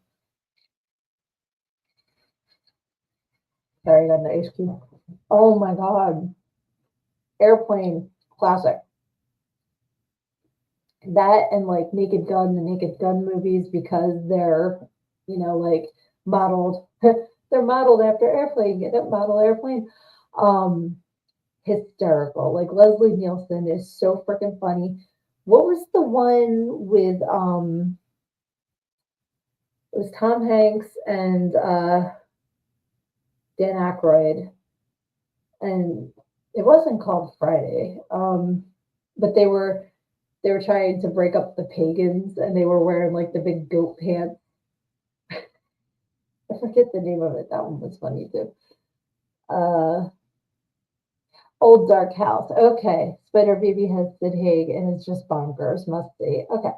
Sorry, I got the ice cream. Oh my god, Airplane, classic. That and like Naked Gun, the Naked Gun movies because they're, like modeled. They're modeled after Airplane. Get it? Model Airplane. Um, Hysterical. Like Leslie Nielsen is so freaking funny. What was the one with it was Tom Hanks and Dan Aykroyd, and it wasn't called Friday. But they were trying to break up the pagans and they were wearing like the big goat pants. I forget the name of it. That one was funny too. Uh Old Dark House. Okay. Spider Baby has Sid Haig and it's just bonkers. Must see. Okay.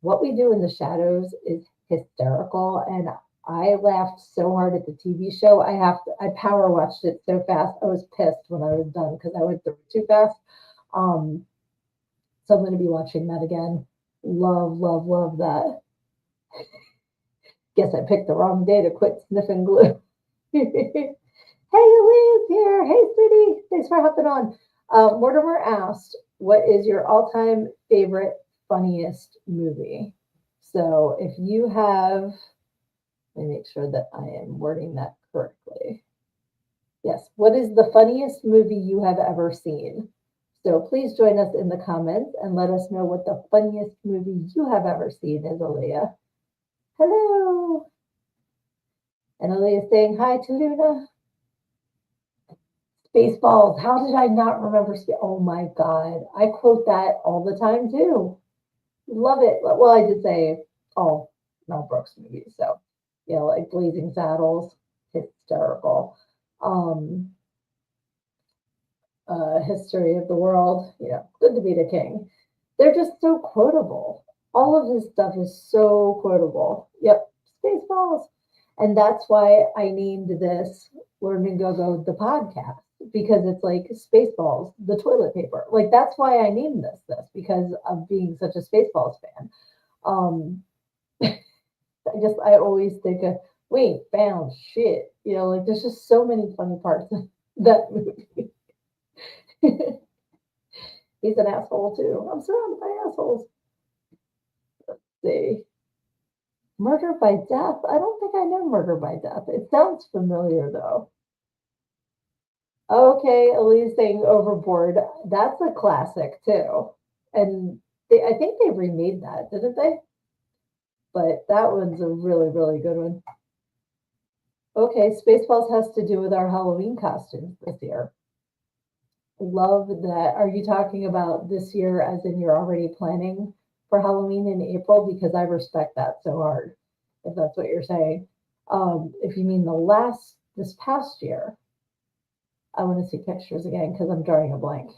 What We Do in the Shadows is hysterical, and I laughed so hard at the TV show. I power watched it so fast. I was pissed when I was done because I went through it too fast. Um, so I'm going to be watching that again. Love, love, love that. Guess I picked the wrong day to quit sniffing glue. Hey, Elise here. Hey, sweetie. Thanks for hopping on. Mortimer asked, "What is your all-time favorite, funniest movie?" So if you have, let me make sure that I am wording that correctly. Yes. What is the funniest movie you have ever seen? So please join us in the comments and let us know what the funniest movie you have ever seen is, Aaliyah. Hello. And Aaliyah saying hi to Luna. Spaceballs. How did I not remember? Oh my God. I quote that all the time too. Love it. Well, I did say all Mel Brooks movies. So, like Blazing Saddles, hysterical. Um, History of the World, Good to Be the King. They're just so quotable. All of his stuff is so quotable. Yep, Spaceballs. And that's why I named this Learn and Go Go the podcast because it's like Spaceballs, the toilet paper. Like that's why I named this because of being such a Spaceballs fan. Um, I always think of wait, found shit. Like there's just so many funny parts in that movie. He's an asshole too. I'm surrounded by assholes. Let's see. Murder by Death? I don't think I know Murder by Death. It sounds familiar though. Okay, Elise saying Overboard. That's a classic too. And I think they remade that, didn't they? But that one's a really, really good one. Okay, Spaceballs has to do with our Halloween costumes this year. Love that. Are you talking about this year as in you're already planning for Halloween in April? Because I respect that so hard, if that's what you're saying. If you mean this past year, I want to see pictures again because I'm drawing a blank.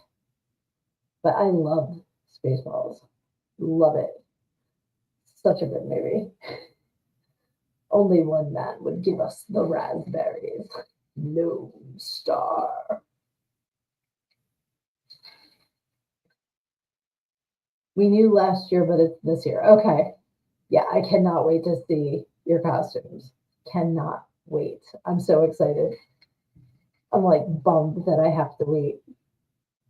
But I love Spaceballs. Love it. Such a good movie. Only one man would give us the raspberries. Lone Star. We knew last year, but it's this year. Okay. Yeah, I cannot wait to see your costumes. Cannot wait. I'm so excited. I'm like bummed that I have to wait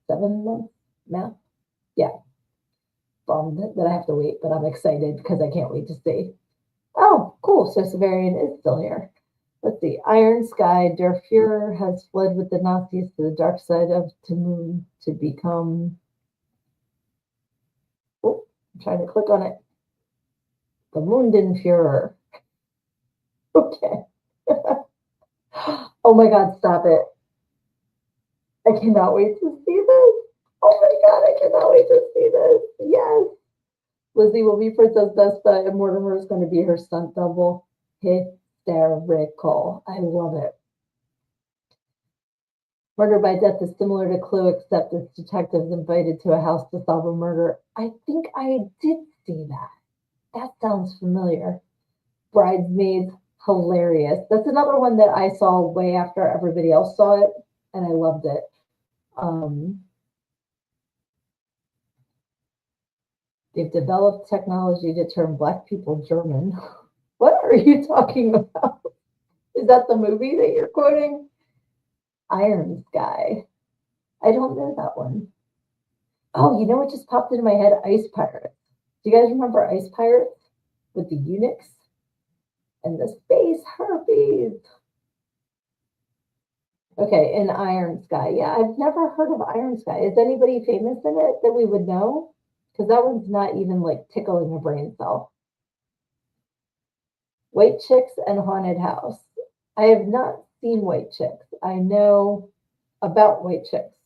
7 months now. Yeah, bummed that I have to wait, but I'm excited because I can't wait to see. Oh, cool. So Severian is still here. Let's see. Iron Sky, Der Fuhrer has fled with the Nazis to the dark side of Tamun to become. Oh, I'm trying to click on it. The Mundenfuhrer. Okay. Oh my God, stop it. I cannot wait to see this. Oh my God, I cannot wait to see this. Yes. Lizzie will be Princess Vespa and Mortimer is going to be her stunt double. Hysterical. I love it. Murder by Death is similar to Clue, except it's detectives invited to a house to solve a murder. I think I did see that. That sounds familiar. Bridesmaids, hilarious. That's another one that I saw way after everybody else saw it, and I loved it. Um, They've developed technology to turn black people German. What are you talking about? Is that the movie that you're quoting? Iron Sky. I don't know that one. Oh, you know what just popped into my head? Ice Pirates. Do you guys remember Ice Pirates with the eunuchs and the space herpes? Okay, in Iron Sky. Yeah, I've never heard of Iron Sky. Is anybody famous in it that we would know? Because that one's not even like tickling a brain cell. White Chicks and Haunted House. I have not seen White Chicks. I know about White Chicks.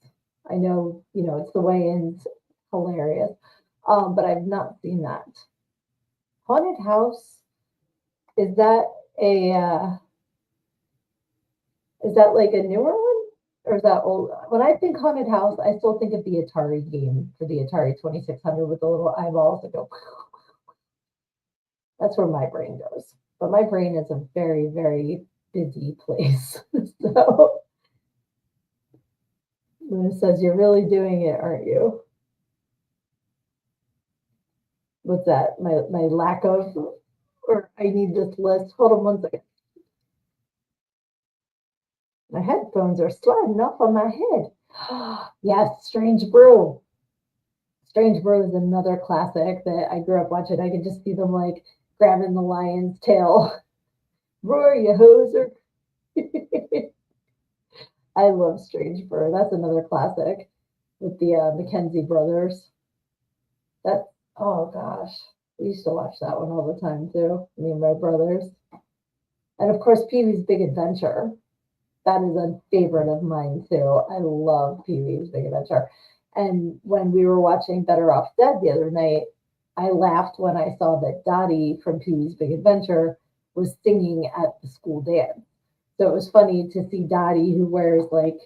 I know, it's the way-ins, hilarious. But I've not seen that. Haunted House, is that a is that like a newer one? Or is that old? When I think Haunted House, I still think of the Atari game for the Atari 2600 with the little eyeballs that go. That's where my brain goes. But my brain is a very, very busy place. So Luna says, "You're really doing it, aren't you?" What's that? My lack of, or I need this list. Hold on one second. My headphones are sliding off on my head. Yes, Strange Brew. Strange Brew is another classic that I grew up watching. I could just see them like grabbing the lion's tail. Roar, you hoser. I love Strange Brew. That's another classic with the Mackenzie brothers. That, oh gosh, we used to watch that one all the time too. Me and my brothers, and of course Pee Wee's Big Adventure. That is a favorite of mine too. I love Pee Wee's Big Adventure. And when we were watching Better Off Dead the other night, I laughed when I saw that Dottie from Pee Wee's Big Adventure was singing at the school dance. So it was funny to see Dottie, who wears like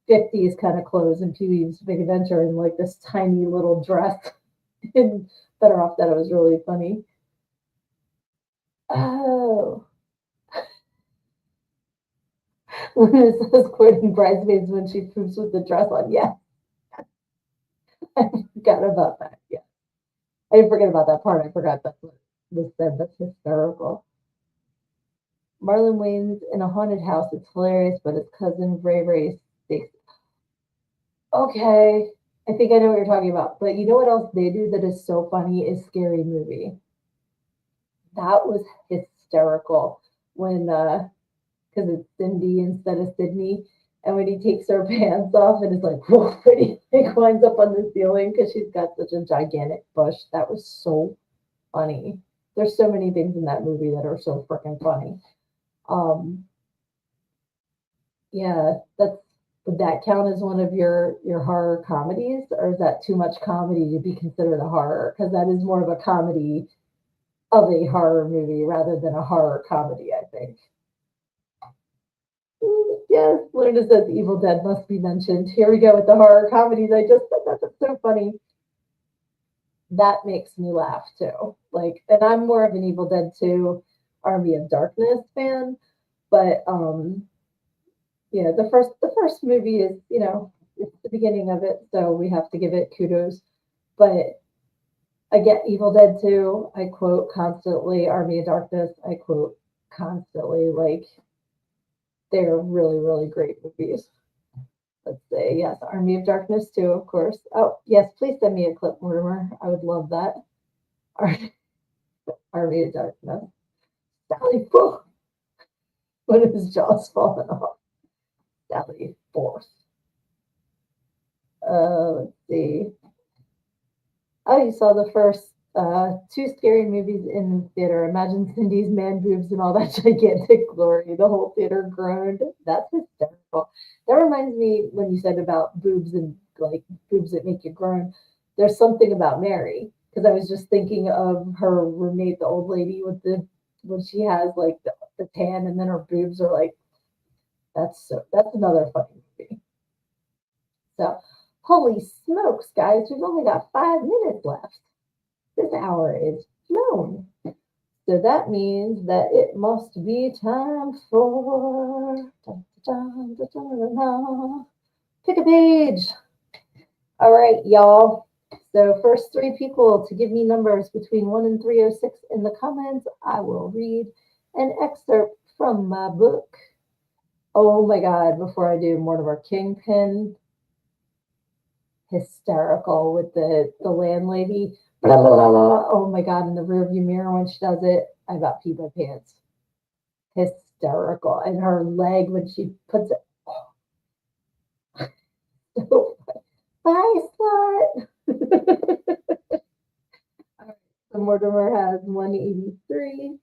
50s kind of clothes in Pee Wee's Big Adventure, and like this tiny little dress in Better Off Dead. It was really funny. Oh, Luna says quoting Bridesmaids when she poops with the dress on. Yeah, I forgot about that. Yeah, I didn't forget about that part. I forgot that's what was said. That's hysterical. Marlon Wayne's in a haunted house. It's hilarious, but his cousin Ray Ray sticks. Okay, I think I know what you're talking about. But you know what else they do that is so funny is Scary Movie. That was hysterical when because it's Cindy instead of Sydney. And when he takes her pants off and it's like, whoa, and he like winds up on the ceiling because she's got such a gigantic bush. That was so funny. There's so many things in that movie that are so freaking funny. Um, yeah, that's would that count as one of your horror comedies, or is that too much comedy to be considered a horror? Because that is more of a comedy of a horror movie rather than a horror comedy, I think. Yes, Luna says Evil Dead must be mentioned. Here we go with the horror comedies. I just said that. That's so funny. That makes me laugh too. Like, and I'm more of an Evil Dead 2 Army of Darkness fan, but yeah, the first movie is, it's the beginning of it, so we have to give it kudos. But again, Evil Dead 2, I quote constantly, Army of Darkness, I quote constantly. Like, they're really, really great movies. Let's say, yes, Army of Darkness too, of course. Oh, yes, please send me a clip, Mortimer. I would love that. Army of Darkness. Sally Forth. When his jaw's falling off. Sally Forth. Let's see. Oh, you saw the first two scary movies in the theater. Imagine Cindy's man boobs and all that gigantic glory. The whole theater groaned. That's hysterical. That reminds me when you said about boobs and like boobs that make you groan. There's something about Mary because I was just thinking of her roommate, the old lady with the when she has like the tan and then her boobs are like that's another funny movie. So holy smokes, guys, we've only got 5 minutes left. This hour is flown. So that means that it must be time for pick a page. All right, y'all. So first three people to give me numbers between 1 and 306 in the comments, I will read an excerpt from my book. Oh my God, before I do, Mortimer Kingpin, hysterical with the landlady. Blah, blah, blah, blah. Oh my God, in the rearview mirror when she does it, I about peed my pants. Hysterical. And her leg when she puts it, oh, bye, slut. So Mortimer has 183.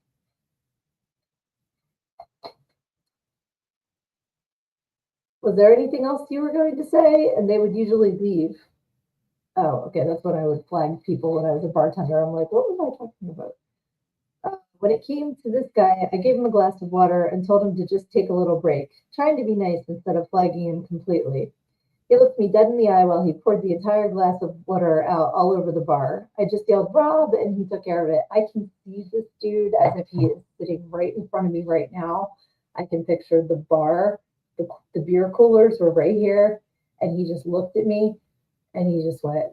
Was there anything else you were going to say? And they would usually leave. Oh, okay. That's what I would flag people when I was a bartender. I'm like, what was I talking about? When it came to this guy, I gave him a glass of water and told him to just take a little break, trying to be nice instead of flagging him completely. He looked me dead in the eye while he poured the entire glass of water out all over the bar. I just yelled, Rob, and he took care of it. I can see this dude as if he is sitting right in front of me right now. I can picture the bar, the beer coolers were right here, and he just looked at me and he just went.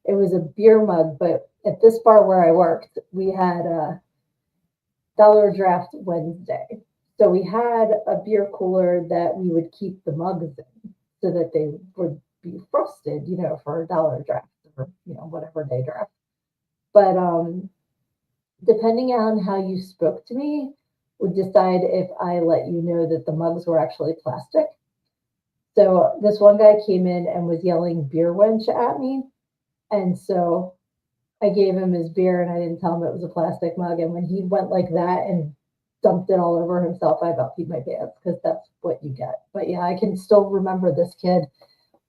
It was a beer mug, but at this bar where I worked, we had a Dollar Draft Wednesday. So we had a beer cooler that we would keep the mugs in so that they would be frosted, for a dollar draft or, whatever day draft. But depending on how you spoke to me, would decide if I let you know that the mugs were actually plastic. So this one guy came in and was yelling beer wench at me. And so I gave him his beer and I didn't tell him it was a plastic mug. And when he went like that and dumped it all over himself, I about peed my pants because that's what you get. But yeah, I can still remember this kid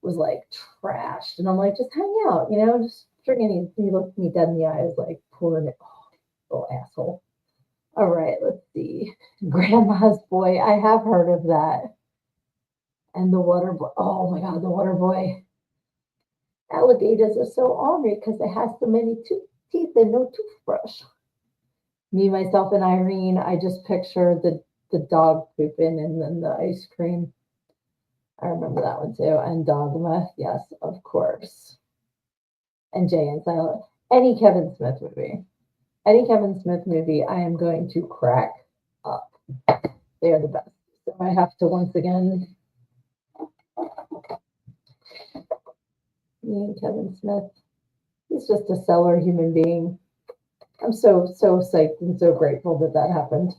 was like trashed. And I'm like, just hang out, just drinking. He looked me dead in the eyes, like pulling it. Oh, little asshole. All right, let's see. Grandma's Boy. I have heard of that. And the water boy. Oh my God, the water boy. Alligators are so ornery because they have so many teeth and no toothbrush. Me, myself, and Irene, I just picture the dog pooping and then the ice cream. I remember that one too. And Dogma, yes, of course. And Jay and Silent. Any Kevin Smith movie. Any Kevin Smith movie, I am going to crack up. They are the best. So I have to once again. Me and Kevin Smith. He's just a stellar human being. I'm so psyched and so grateful that happened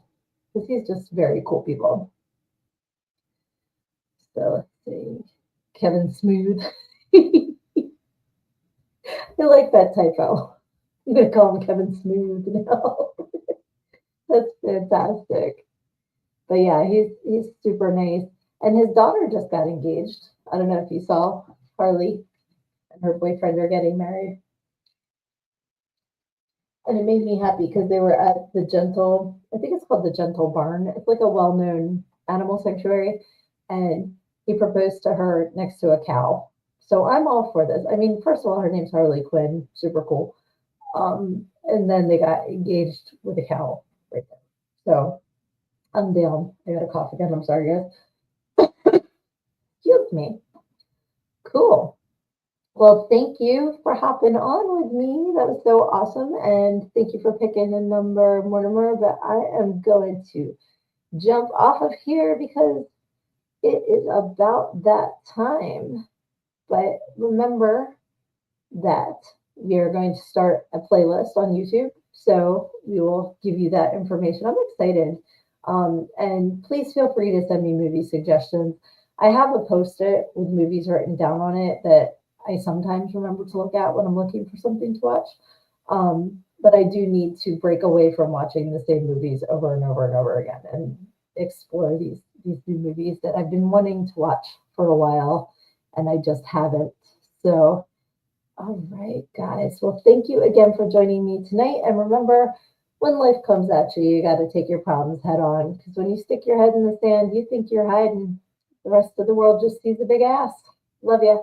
because he's just very cool people. So let's see. Kevin Smooth. I like that typo. I'm going to call him Kevin Smooth now. That's fantastic. But yeah, he's super nice. And his daughter just got engaged. I don't know if you saw Harley and her boyfriend are getting married. And it made me happy because they were at I think it's called the Gentle Barn. It's like a well-known animal sanctuary. And he proposed to her next to a cow. So I'm all for this. I mean, first of all, her name's Harley Quinn, super cool. And then they got engaged with a cow right there. So I'm down. I got a cough again. I'm sorry, guys. Excuse me. Cool. Well, thank you for hopping on with me. That was so awesome. And thank you for picking a number, Mortimer. But I am going to jump off of here because it is about that time. But remember that we are going to start a playlist on YouTube. So we will give you that information. I'm excited. And please feel free to send me movie suggestions. I have a post-it with movies written down on it that I sometimes remember to look at when I'm looking for something to watch. But I do need to break away from watching the same movies over and over and over again and explore these new movies that I've been wanting to watch for a while and I just haven't. So, all right, guys. Well, thank you again for joining me tonight. And remember, when life comes at you, you got to take your problems head on. Because when you stick your head in the sand, you think you're hiding. The rest of the world just sees a big ass. Love you.